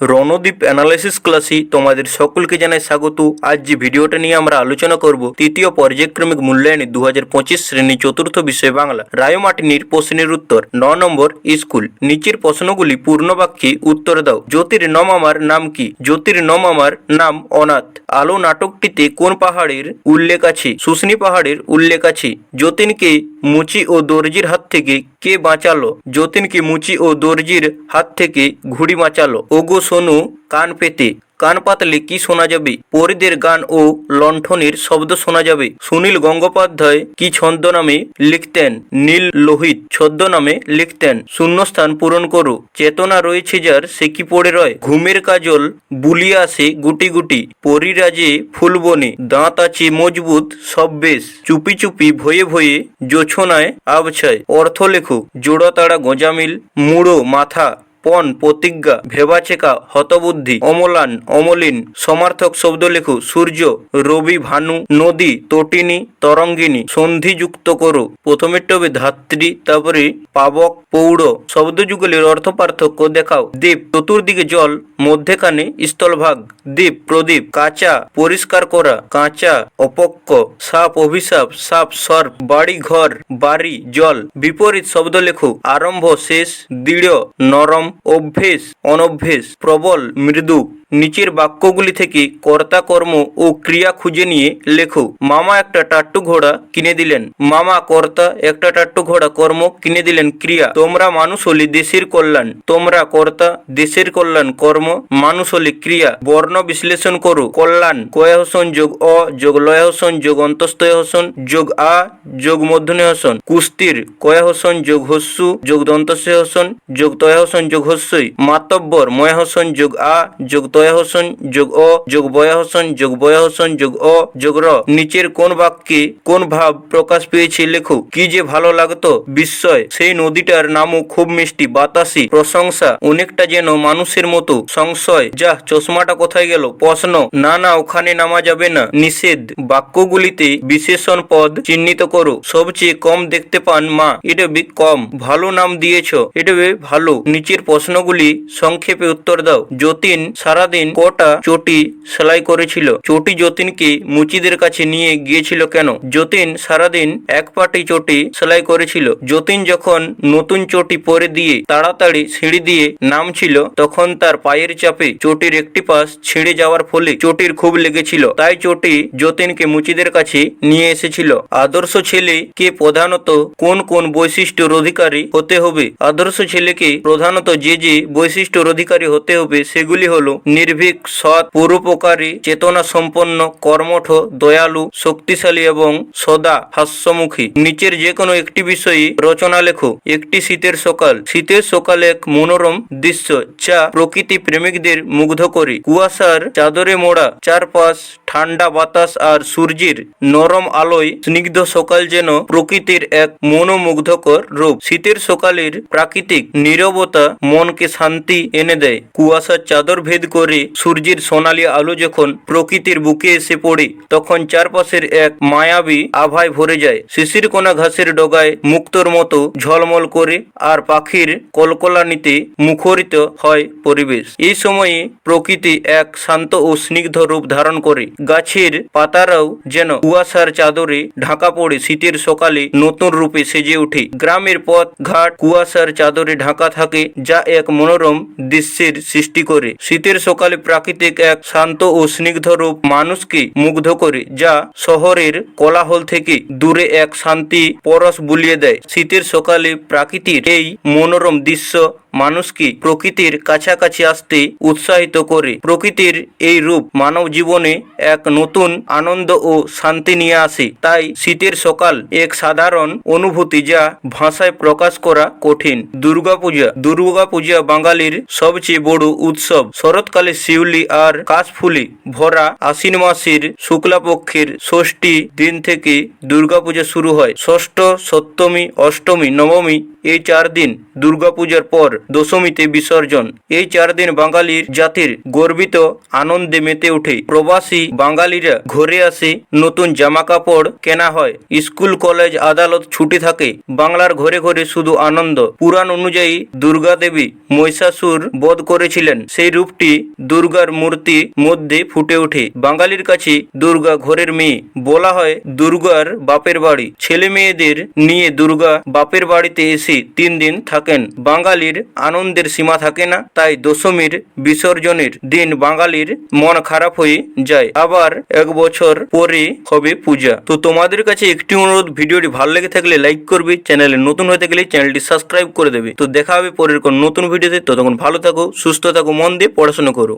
Randeep analysis ক্লাসে তোমাদের সকলকে জানাই স্বাগত। আজ যে ভিডিওটা নিয়ে আমরা আলোচনা করব তৃতীয় পর্যায়ক্রমিক মূল্যায়নে 2025 শ্রেণী চতুর্থ বিষয় বাংলা রায়মার্টিনির প্রশ্নের উত্তর 9 নম্বর স্কুল। নিচের প্রশ্নগুলি পূর্ণ বাক্যে উত্তর দাও। জ্যোতির নমামার নাম কি? জ্যোতির নমামার নাম অনাথ। আলো নাটকটিতে কোন পাহাড়ের উল্লেখ আছে? শুশনি পাহাড়ের উল্লেখ আছে। যতীনকে মুচি ও দর্জির হাত থেকে কে বাঁচালো? যতীনকে মুচি ও দর্জির হাত থেকে ঘুড়ি বাঁচালো। ওগো সোনু, কান পেতে। কান পাতলে কি শোনা যাবে? পরীদের গান ও লণ্ঠনের শব্দ শোনা যাবে। সুনীল গঙ্গোপাধ্যায় কি ছদ্মনামে লিখতেন? নীল লোহিত ছদ্মনামে লিখতেন। শূন্যস্থান পূরণ করো। চেতনা রয়েছে যার সে কি পড়ে রয়? ঘুমের কাজল বুলিয়ে আসে গুটি গুটি। পরিরাজে ফুলবনে দাঁত আছে মজবুত সব বেশ। চুপি চুপি ভয়ে ভয়ে জোছনায় আবছায়। অর্থ লেখো। জোড়াতাড়া গোঁজামিল, মুড়ো মাথা, পণ প্রতিজ্ঞা, ভেবাচেকা হতবুদ্ধি, অমলান অমলিন। সমার্থক শব্দ লেখো। সূর্য, রবি, ভানু, নদী, তটিনী, তরঙ্গিনী। সন্ধি যুক্ত করো। প্রথমেরটা হবে ধাত্রী, তারপরে পাবক, পৌড়। শব্দযুগলের অর্থ পার্থক্য দেখাও। দ্বীপ চতুর্দিকে জল, মধ্যেখানে স্থলভাগ। দ্বীপ প্রদীপ। কাঁচা পরিষ্কার করা, কাঁচা অপক্ষ। সাপ অভিশাপ, সাপ সর্প। বাড়ি ঘর, বাড়ি জল। বিপরীত শব্দ লেখো। আরম্ভ শেষ, দৃঢ় নরম, অভ্যেস অনভ্যেস, প্রবল মৃদু। নিচের বাক্যগুলি থেকে কর্তা কর্ম ও ক্রিয়া খুঁজে নিয়ে লেখো। মামা একটা টাট্টু ঘোড়া কিনে দিলেন। মামা কর্তা, একটা টাট্টু ঘোড়া কর্ম, কিনে দিলেন ক্রিয়া। তোমরা মানুষ হলে দেশের কল্যাণ। তোমরা কর্তা, দেশের কল্যাণ কর্ম, মানুষ হলে ক্রিয়া। বর্ণ বিশ্লেষণ করো। কল্যাণ কয় হসন যোগ অ যোগ লয় হসন যোগ অন্তস্থয় হসন যোগ আ যোগ মূর্ধন্য হসন। কুস্তির কয় হসন যোগ হস্যু যোগ দন্তস্বয় হসন যোগ তয় হসন যোগ হস্যই। মাতব্বর ময় হসন যোগ আ যোগ তয় হসন যোগ অ যোগ বয় হসন যোগ বয় হসন যোগ অ যোগ র। নিচের কোন বাক্যে কোন ভাব প্রকাশ পেয়েছে লেখো। কি যে ভালো লাগতো, বিস্ময়। সেই নদীটার নামও খুব মিষ্টি, বাতাসি। প্রশংসা, অনেকটা যেন মানুষের মতো। সংশয়, যাহ চশমাটা কোথায় গেল? প্রশ্ন, না না ওখানে নামা যাবে না। নিষেধ, বাক্যগুলিতে বিশেষণ পদ চিহ্নিত করো। সবচেয়ে কম দেখতে পান মা, এটা বি কম। ভালো নাম দিয়েছ, এটা বি ভালো। নিচের প্রশ্নগুলি সংক্ষেপে উত্তর দাও। যতীন সারাদিন কটা চটি সেলাই করেছিল? চটি যতীনকে মুচিদের কাছে নিয়ে গিয়েছিল কেন? যতীন সারাদিন এক পাটি চটি সেলাই করেছিল। যতীন যখন নতুন চটি পরে দিয়ে তাড়াতাড়ি সিঁড়ি দিয়ে নামছিল তখন তার পায়ের চাপে চটির একটি পাশ ছিঁড়ে যাওয়ার ফলে চটির খুব লেগেছিল। তাই চটি যতীনকে মুচিদের কাছে নিয়ে এসেছিল। আদর্শ ছেলে কে প্রধানত কোন কোন বৈশিষ্ট্যের অধিকারী হতে হবে? আদর্শ ছেলেকে প্রধানত যে যে বৈশিষ্ট্যের অধিকারী হতে হবে সেগুলি হলো নির্ভীক, সৎ, পরোপকারী, চেতনা সম্পন্ন, কর্মঠ, দয়ালু, শক্তিশালী এবং সদা হাস্যমুখী। নিচের যে কোনো একটি বিষয়ে রচনা লেখো। একটি শীতের সকাল। শীতের সকাল এক মনোরম দৃশ্য যা প্রকৃতি প্রেমিকদের মুগ্ধ করে। কুয়াশার চাদরে মোড়া চারপাশ, ঠান্ডা বাতাস আর সূর্যের নরম আলোয় স্নিগ্ধ সকাল যেন প্রকৃতির এক মনোমুগ্ধকর রূপ। শীতের সকালের প্রাকৃতিক নীরবতা মনকে শান্তি এনে দেয়। কুয়াশার চাদর ভেদ করে সূর্যের সোনালী আলো যখন প্রকৃতির বুকে এসে পড়ে তখন চারপাশের এক মায়াবী আভায় ভরে যায়। শিশির কোনা ঘাসের ডগায় মুক্তোর মতো ঝলমল করে আর পাখির কলকলানিতে মুখরিত হয় পরিবেশ। এই সময়ে প্রকৃতি এক শান্ত ও স্নিগ্ধ রূপ ধারণ করে। গাছের পাতারাও যেন কুয়াশার চাদরে ঢাকা পড়ে শীতের সকালে নতুন রূপে সেজে ওঠে। গ্রামের পথ ঘাট কুয়াশার চাদরে ঢাকা থাকে যা এক মনোরম দৃশ্যের সৃষ্টি করে। শীতের সকালে প্রাকৃতিক এক শান্ত ও স্নিগ্ধ রূপ মানুষকে মুগ্ধ করে যা শহরের কোলাহল থেকে দূরে এক শান্তি পরশ বুলিয়ে দেয়। শীতের সকালে প্রাকৃতির এই মনোরম দৃশ্য মানুষকে প্রকৃতির কাছাকাছি আসতে উৎসাহিত করে। প্রকৃতির এই রূপ মানব জীবনে এক নতুন আনন্দ ও শান্তি নিয়ে আসে। তাই শীতের সকাল এক সাধারণ অনুভূতি যা ভাষায় প্রকাশ করা কঠিন। দুর্গাপূজা। দুর্গাপূজা বাঙালির সবচেয়ে বড় উৎসব। শরৎকালে শিউলি আর কাশফুলে ভরা আশ্বিন মাসের শুক্লাপক্ষের ষষ্ঠী দিন থেকে দুর্গাপূজা শুরু হয়। ষষ্ঠ, সপ্তমী, অষ্টমী, নবমী এই 4 দিন দুর্গাপূজার পর দশমীতে বিসর্জন। এই 4 দিন বাঙালির জাতির গর্বিত আনন্দে মেতে ওঠে। প্রবাসী বাঙালিরা ঘরে আসে, নতুন জামা কাপড় কেনা হয়, স্কুল কলেজ আদালত ছুটি থাকে, বাংলার ঘরে ঘরে শুধু আনন্দ। পুরাণ অনুযায়ী দুর্গা দেবী মহিষাসুর বধ করেছিলেন, সেই রূপটি দুর্গার মূর্তি মধ্যে ফুটে ওঠে। বাঙালির কাছে দুর্গা ঘরের মেয়ে, বলা হয় দুর্গার বাপের বাড়ি। ছেলে মেয়েদের নিয়ে দুর্গা বাপের বাড়িতে এসে 3 দিন থাকেন। বাঙালির আনন্দের সীমা থাকে না, তাই দশমীর বিসর্জনের দিন বাঙালির মন খারাপ হয়ে যায়। আবার 1 বছর পরে হবে পূজা। তো তোমাদের কাছে একটি অনুরোধ, ভিডিওটি ভালো লেগে থাকলে লাইক করবে, চ্যানেলে নতুন হয়ে থাকলে চ্যানেলটি সাবস্ক্রাইব করে দেবে। তো দেখা হবে পরের কোন নতুন ভিডিওতে। ততক্ষণ ভালো থাকো, সুস্থ থাকো, মন দিয়ে পড়াশোনা করো।